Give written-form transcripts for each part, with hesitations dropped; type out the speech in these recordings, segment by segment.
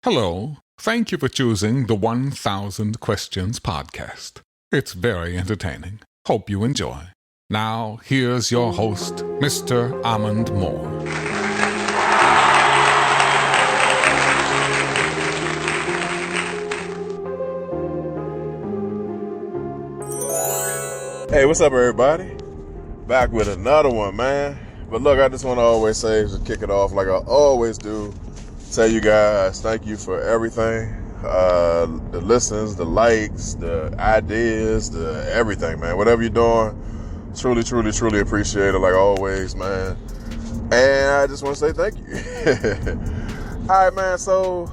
Hello. Thank you for choosing the 1000 Questions podcast. It's very entertaining. Hope you enjoy. Now, here's your host, Mr. Amand Moore. Hey, what's up, everybody? Back with another one, man. But look, I just want to always say, to kick it off like I always do, tell you guys thank you for everything. The listens, the likes, the ideas, the everything, man. Whatever you're doing, truly, truly, truly appreciate it, like always, man. And I just want to say thank you. All right, man, so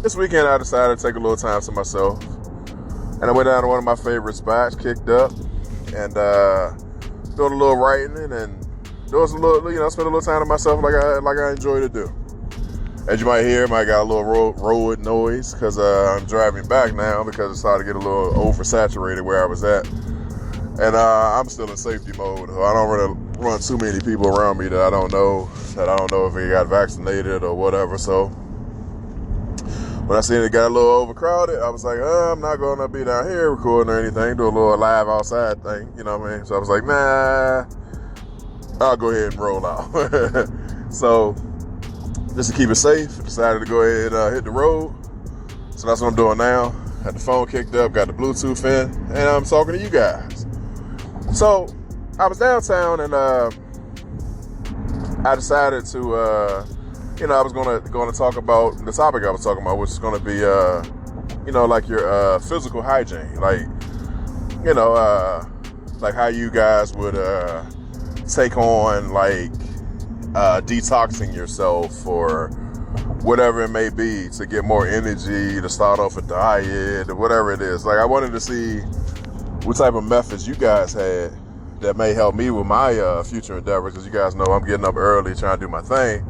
this weekend I decided to take a little time to myself. And I went down to one of my favorite spots, kicked up, and doing a little writing and doing some little, spend a little time to myself like I enjoy to do. As you might hear, I got a little road noise because I'm driving back now because it started to get a little oversaturated where I was at. And I'm still in safety mode. I don't really run too many people around me that I don't know if they got vaccinated or whatever. So when I seen it got a little overcrowded, I was like, I'm not going to be down here recording or anything, do a little live outside thing, you know what I mean? So I was like, nah, I'll go ahead and roll out. So just to keep it safe, decided to go ahead and hit the road. So that's what I'm doing now. Had the phone kicked up, got the Bluetooth in, and I'm talking to you guys. So I was downtown and I decided to, I was going to talk about the topic I was talking about, which is going to be, like your physical hygiene, like how you guys would take on detoxing yourself or whatever it may be to get more energy, to start off a diet or whatever it is. Like, I wanted to see what type of methods you guys had that may help me with my future endeavors, because you guys know I'm getting up early trying to do my thing.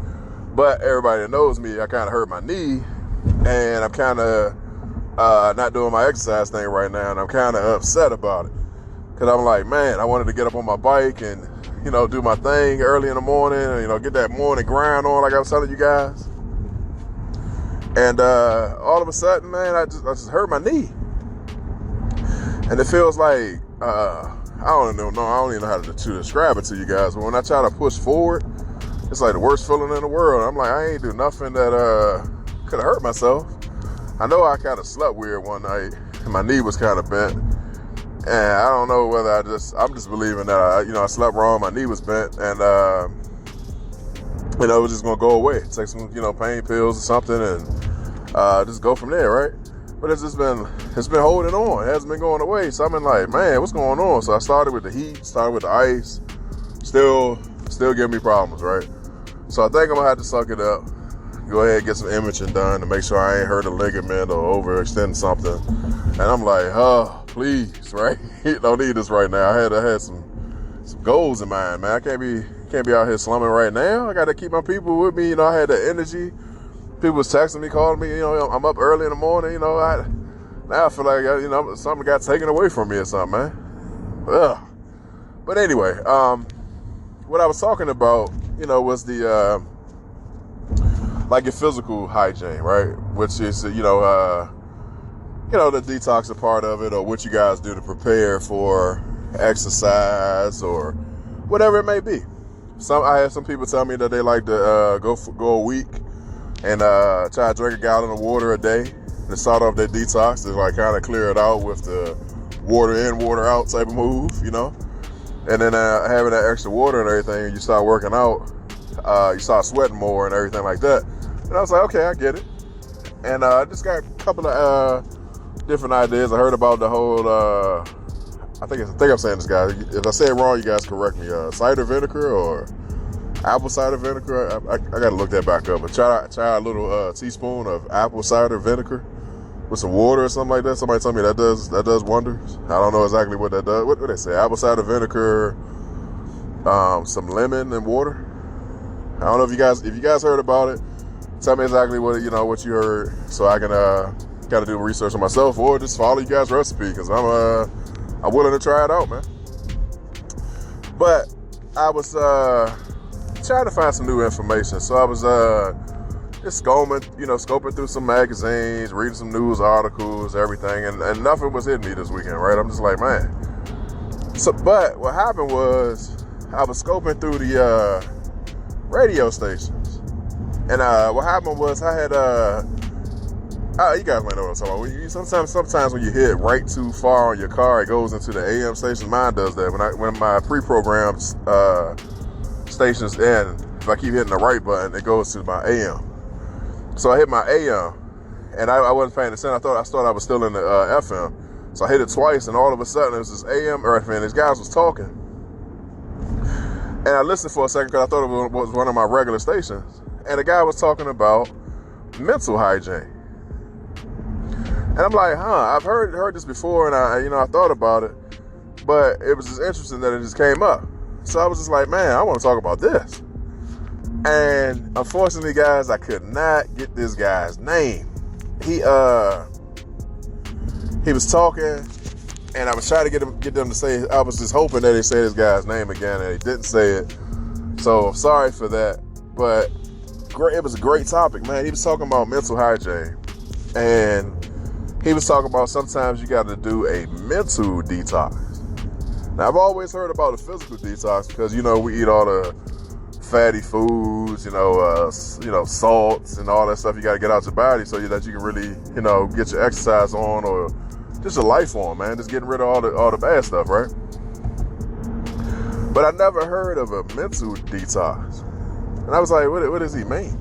But everybody that knows me, I kind of hurt my knee, and I'm kind of not doing my exercise thing right now, and I'm kind of upset about it. Because I'm like, man, I wanted to get up on my bike and, do my thing early in the morning, and, get that morning grind on like I was telling you guys. And all of a sudden, man, I just hurt my knee. And it feels like, I don't even know how to describe it to you guys, but when I try to push forward, it's like the worst feeling in the world. I'm like, I ain't do nothing that could have hurt myself. I know I kind of slept weird one night, and my knee was kind of bent. And I don't know whether I'm just believing that I slept wrong, my knee was bent, and it was just gonna go away. Take some pain pills or something, and just go from there, right? But it's been holding on. It hasn't been going away. So I've been like, man, what's going on? So I started with the heat, started with the ice, still giving me problems, right? So I think I'm gonna have to suck it up, go ahead and get some imaging done to make sure I ain't hurt a ligament or overextend something. And I'm like, oh, please, right? Don't need this right now. I had some goals in mind, man. I can't be out here slumming right now. I got to keep my people with me. I had the energy. People was texting me, calling me. I'm up early in the morning. Now I feel like something got taken away from me or something, man. Ugh. But anyway, what I was talking about, was the your physical hygiene, right? Which is the detoxing part of it, or what you guys do to prepare for exercise or whatever it may be. I had some people tell me that they like to go a week and try to drink a gallon of water a day to start off their detox, to kind of clear it out with the water in, water out type of move, And then having that extra water and everything, you start working out, you start sweating more and everything like that. And I was like, okay, I get it. And I just got a couple of different ideas. I heard about the whole, I think I'm saying this, guys. If I say it wrong, you guys correct me. Cider vinegar or apple cider vinegar. I got to look that back up. But try a little teaspoon of apple cider vinegar with some water or something like that. Somebody told me that does wonders. I don't know exactly what that does. What do they say? Apple cider vinegar, some lemon and water. I don't know if you guys heard about it. Tell me exactly what you heard, so I can kind of do research on myself, or just follow you guys' recipe, because I'm willing to try it out, man. But I was trying to find some new information, so I was just scoping through some magazines, reading some news articles, everything, and nothing was hitting me this weekend, right? I'm just like, man. So, but what happened was I was scoping through the radio stations, and what happened was I had you guys might know what I'm talking about. Sometimes when you hit right too far on your car, it goes into the AM station. Mine does that. When my pre-programmed stations end, if I keep hitting the right button, it goes to my AM. So I hit my AM, and I wasn't paying attention. I thought I was still in the FM. So I hit it twice, and all of a sudden it was this AM earth, man. These guys was talking, and I listened for a second because I thought it was one of my regular stations, and the guy was talking about mental hygiene. And I'm like, I've heard this before, and I thought about it, but it was just interesting that it just came up. So I was just like, man, I want to talk about this. And unfortunately, guys, I could not get this guy's name. He was talking, and I was trying to get them to say. I was just hoping that they say this guy's name again, and they didn't say it. So I'm sorry for that, but it was a great topic, man. He was talking about mental hygiene, and he was talking about sometimes you got to do a mental detox. Now, I've always heard about a physical detox because, we eat all the fatty foods, salts and all that stuff you got to get out your body so that you can really, get your exercise on or just your life on, man. Just getting rid of all the bad stuff, right? But I never heard of a mental detox. And I was like, what does he mean?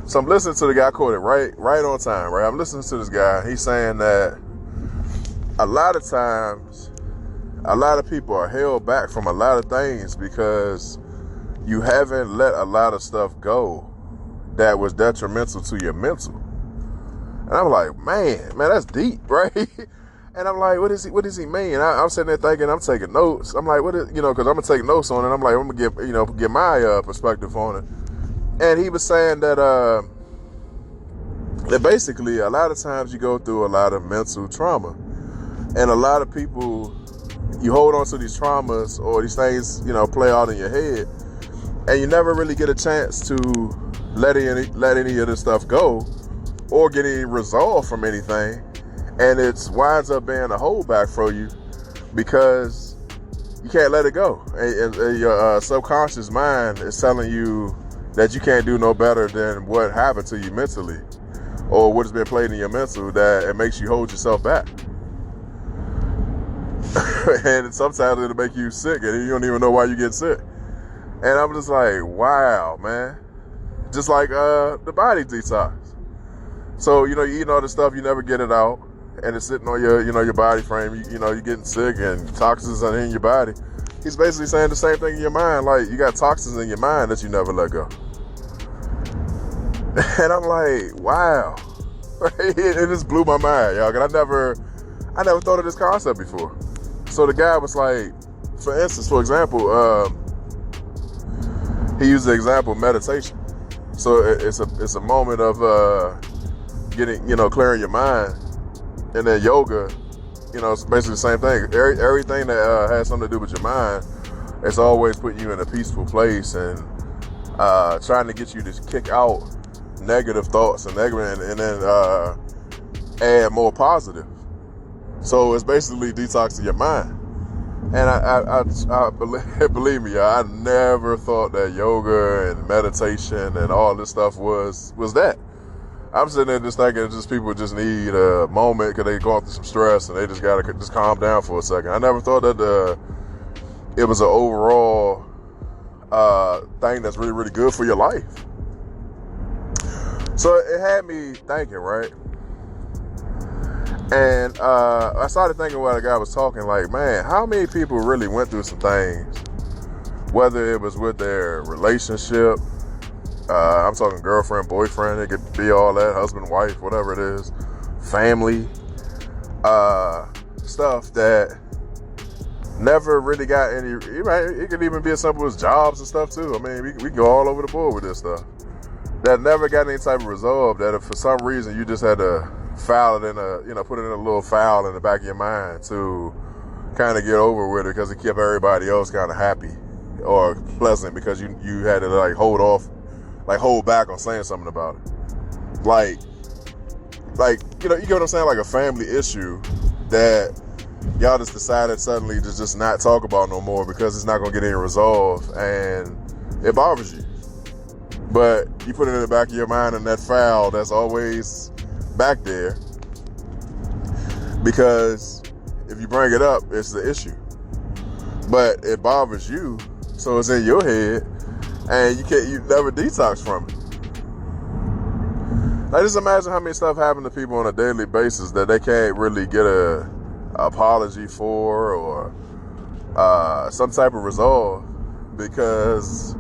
So I'm listening to the guy quoted right on time, right? I'm listening to this guy. He's saying that a lot of times, a lot of people are held back from a lot of things because you haven't let a lot of stuff go that was detrimental to your mental. And I'm like, man, that's deep, right? And I'm like, what does he mean? And I'm sitting there thinking, I'm taking notes. I'm like, because I'm gonna take notes on it. I'm like, I'm gonna get my perspective on it. And he was saying that basically a lot of times you go through a lot of mental trauma, and a lot of people, you hold on to these traumas or these things, play out in your head, and you never really get a chance to let any of this stuff go or get any resolve from anything, and it winds up being a holdback for you because you can't let it go. And your subconscious mind is telling you that you can't do no better than what happened to you mentally or what has been played in your mental, that it makes you hold yourself back. And sometimes it'll make you sick and you don't even know why you get sick. And I'm just like, wow, man. Just like the body detox. So, you eat all this stuff, you never get it out, and it's sitting on your body frame. You're getting sick and toxins are in your body. He's basically saying the same thing in your mind. Like, you got toxins in your mind that you never let go. And I'm like, wow. It just blew my mind, y'all. Cause I never thought of this concept before. So the guy was like, for instance, for example, he used the example of meditation. So it's a moment of getting, clearing your mind. And then yoga, it's basically the same thing. Everything that has something to do with your mind, it's always putting you in a peaceful place and trying to get you to kick out negative thoughts and then add more positive. So it's basically detoxing your mind. And I believe me, I never thought that yoga and meditation and all this stuff was that. I'm sitting there just thinking people just need a moment because they're going through some stress and they just got to just calm down for a second. I never thought that it was an overall thing that's really, really good for your life. So it had me thinking, right? And I started thinking while the guy was talking, like, man, how many people really went through some things, whether it was with their relationship, I'm talking girlfriend, boyfriend, it could be all that, husband, wife, whatever it is, family, stuff that never really got any, it could even be as simple as jobs and stuff too. I mean, we can go all over the board with this stuff. That never got any type of resolve, that if for some reason you just had to file it put it in a little file in the back of your mind to kind of get over with it because it kept everybody else kind of happy or pleasant because you had to hold back on saying something about it. Like, you get what I'm saying? Like a family issue that y'all just decided suddenly to just not talk about no more because it's not going to get any resolve, and it bothers you. But you put it in the back of your mind, and that file that's always back there, because if you bring it up, it's the issue. But it bothers you, so it's in your head, and you never detox from it. Like, just imagine how many stuff happen to people on a daily basis that they can't really get a apology for, or some type of resolve, because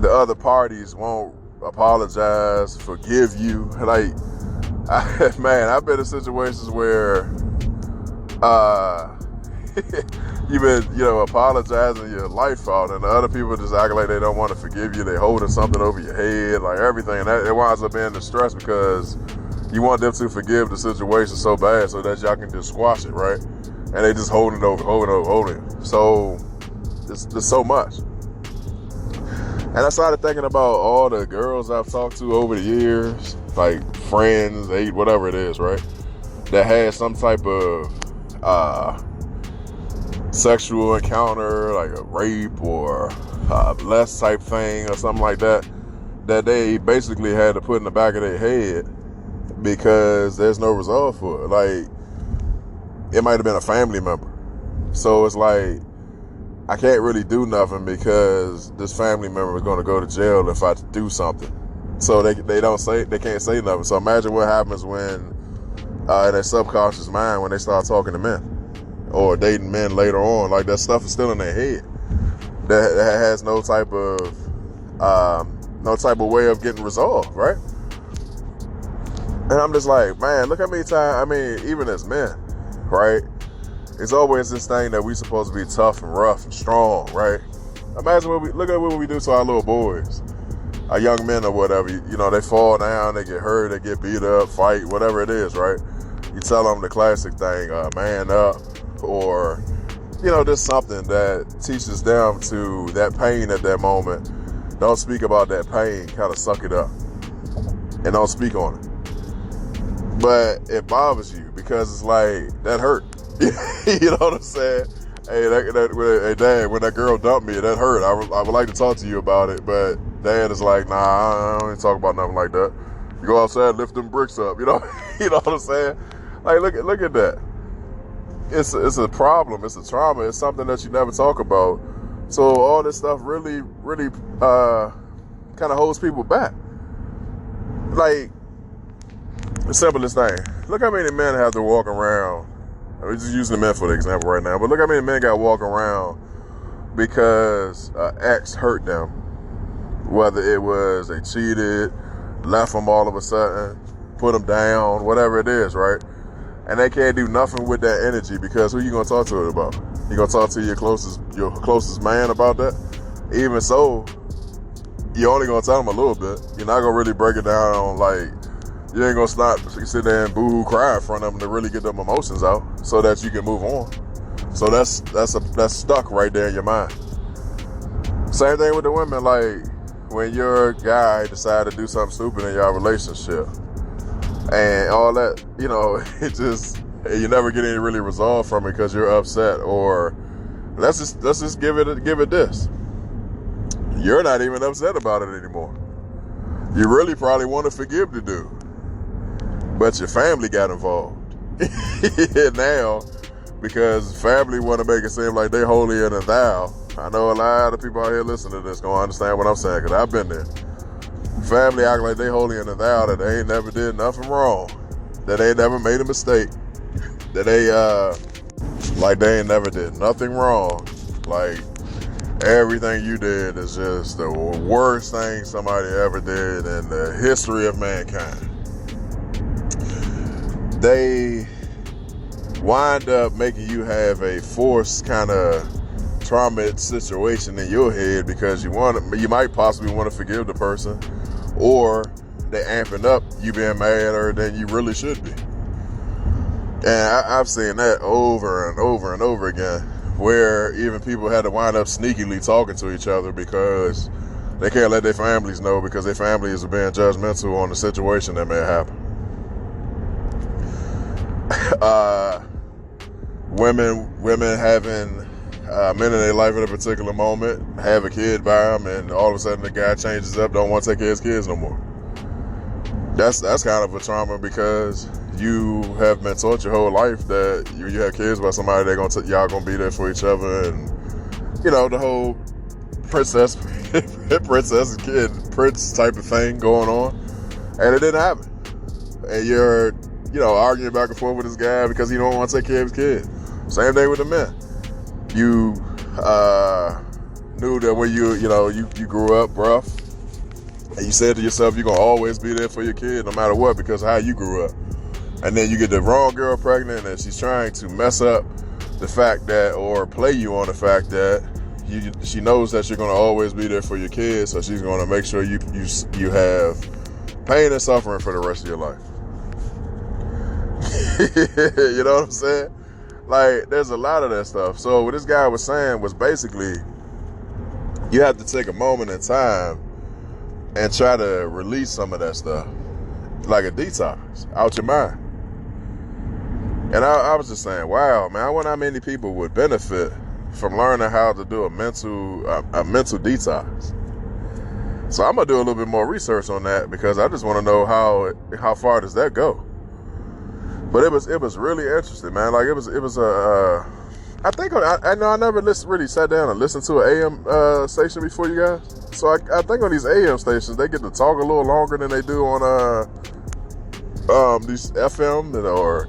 the other parties won't apologize, forgive you. Like, I've been in situations where you've been, apologizing your life out, and the other people just act like they don't want to forgive you. They holding something over your head, like everything. And it winds up being distress because you want them to forgive the situation so bad so that y'all can just squash it, right? And they just holding it. So there's so much. And I started thinking about all the girls I've talked to over the years, like friends, whatever it is, right? That had some type of sexual encounter, like a rape or less type thing or something like that, that they basically had to put in the back of their head because there's no resolve for it. Like, it might have been a family member. So it's like, I can't really do nothing because this family member is going to go to jail if I do something. So they can't say nothing. So imagine what happens when in their subconscious mind when they start talking to men or dating men later on. Like, that stuff is still in their head. That has no type of way of getting resolved, right? And I'm just like, man, look how many times, even as men, right? It's always this thing that we supposed to be tough and rough and strong, right? Imagine look at what we do to our little boys, our young men or whatever. They fall down, they get hurt, they get beat up, fight, whatever it is, right? You tell them the classic thing, man up, or, just something that teaches them to that pain at that moment. Don't speak about that pain, kind of suck it up and don't speak on it. But it bothers you because it's like, that hurt. You know what I'm saying? Hey, Dad, when that girl dumped me, that hurt. I would like to talk to you about it, but Dad is like, nah, I don't even talk about nothing like that. You go outside, lift them bricks up, you know what I'm saying? Like, look at that. It's a problem. It's a trauma. It's something that you never talk about. So all this stuff really, really kind of holds people back. Like, the simplest thing. Look how many men have to walk around. We're just using the men for the example right now, but look how many men got walking around because ex hurt them. Whether it was they cheated, left them all of a sudden, put them down, whatever it is, right? And they can't do nothing with that energy because who you gonna talk to it about? You gonna talk to your closest man about that? Even so, you're only gonna tell them a little bit. You're not gonna really break it down on, like, you ain't gonna stop, sit there and boo-hoo cry in front of them to really get them emotions out so that you can move on. So that's stuck right there in your mind. Same thing with the women. Like, when your guy decide to do something stupid in your relationship and all that, it just, you never get any really resolve from it because you're upset. Or let's just give it this. You're not even upset about it anymore. You really probably want to forgive the dude. But your family got involved. Now, because family want to make it seem like they're holier than thou. I know a lot of people out here listening to this gonna understand what I'm saying, because I've been there. Family act like they holier than thou, that they ain't never did nothing wrong, that they ain't never made a mistake, that they ain't never did nothing wrong. Like, everything you did is just the worst thing somebody ever did in the history of mankind. They wind up making you have a forced kind of trauma situation in your head because you might possibly want to forgive the person, or they amping up you being madder than you really should be. And I've seen that over and over and over again, where even people had to wind up sneakily talking to each other because They can't let their families know because their families are being judgmental on the situation that may happen. Women having men in their life at a particular moment, have a kid by them, and all of a sudden the guy changes up, don't want to take care of his kids no more. That's kind of a trauma because you have been taught your whole life that you have kids by somebody, y'all gonna be there for each other, and the whole princess and kid prince type of thing going on, and it didn't happen. And you're arguing back and forth with this guy because he don't want to take care of his kid. Same thing with the men. You knew that when you grew up rough, and you said to yourself you're gonna always be there for your kid no matter what because of how you grew up. And then you get the wrong girl pregnant and she's trying to mess up the fact that, or play you on the fact that she knows that you're gonna always be there for your kids, so she's gonna make sure you have pain and suffering for the rest of your life. You know what I'm saying? Like, there's a lot of that stuff. So what this guy was saying was basically, you have to take a moment in time and try to release some of that stuff, like a detox, out your mind. And I was just saying, wow, man, I wonder how many people would benefit from learning how to do a mental detox. So I'm gonna do a little bit more research on that because I just want to know how far does that go. But it was really interesting, man. Like it was I think I never really sat down and listened to an AM station before, you guys. So I think on these AM stations they get to talk a little longer than they do on these FM or.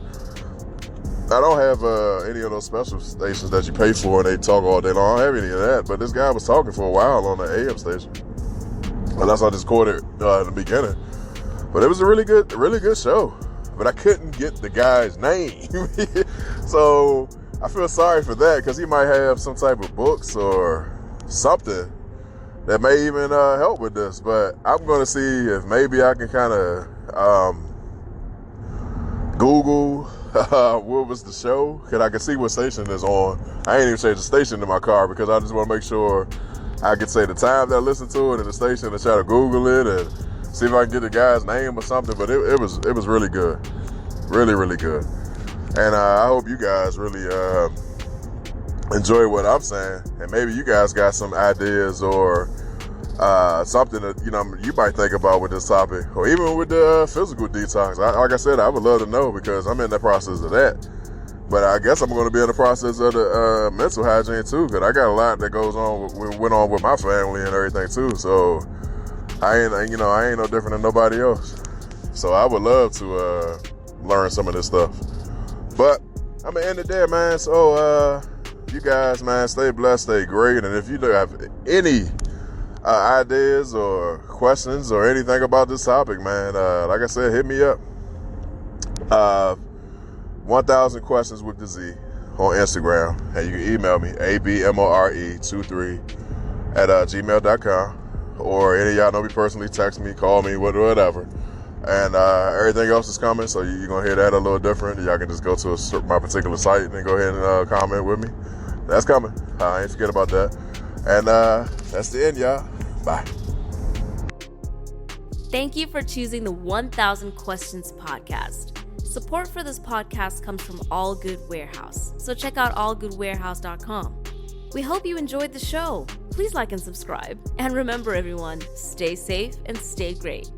I don't have any of those special stations that you pay for and they talk all day long. I don't have any of that. But this guy was talking for a while on the AM station. And that's how I just caught it in the beginning. But it was a really good show. But I couldn't get the guy's name. So I feel sorry for that because he might have some type of books or something that may even help with this. But I'm going to see if maybe I can kind of Google what was the show, because I can see what station is on. I ain't even changed the station in my car because I just want to make sure I can say the time that I listen to it and the station and try to Google it and see if I can get the guy's name or something. But it was really good, really good. And I hope you guys really enjoy what I'm saying, and maybe you guys got some ideas or something that you might think about with this topic, or even with the physical detox. Like I said, I would love to know because I'm in the process of that. But I guess I'm going to be in the process of the mental hygiene too, because I got a lot that went on with my family and everything too. So I ain't no different than nobody else. So I would love to learn some of this stuff. But I'm gonna end it there, man. So you guys, man, stay blessed, stay great, and if you do have any ideas or questions or anything about this topic, man, like I said, hit me up. 1000 questions with the Z on Instagram, and you can email me abmore23@gmail.com, or any of y'all know me personally, text me, call me, whatever. And everything else is coming, so you're gonna hear that a little different. Y'all can just go to my particular site and then go ahead and comment with me. That's coming. I ain't forget about that. And that's the end, y'all. Bye. Thank you for choosing the 1000 Questions podcast. Support for this podcast comes from All Good Warehouse, so check out allgoodwarehouse.com. We hope you enjoyed the show. Please like and subscribe. And remember, everyone, stay safe and stay great.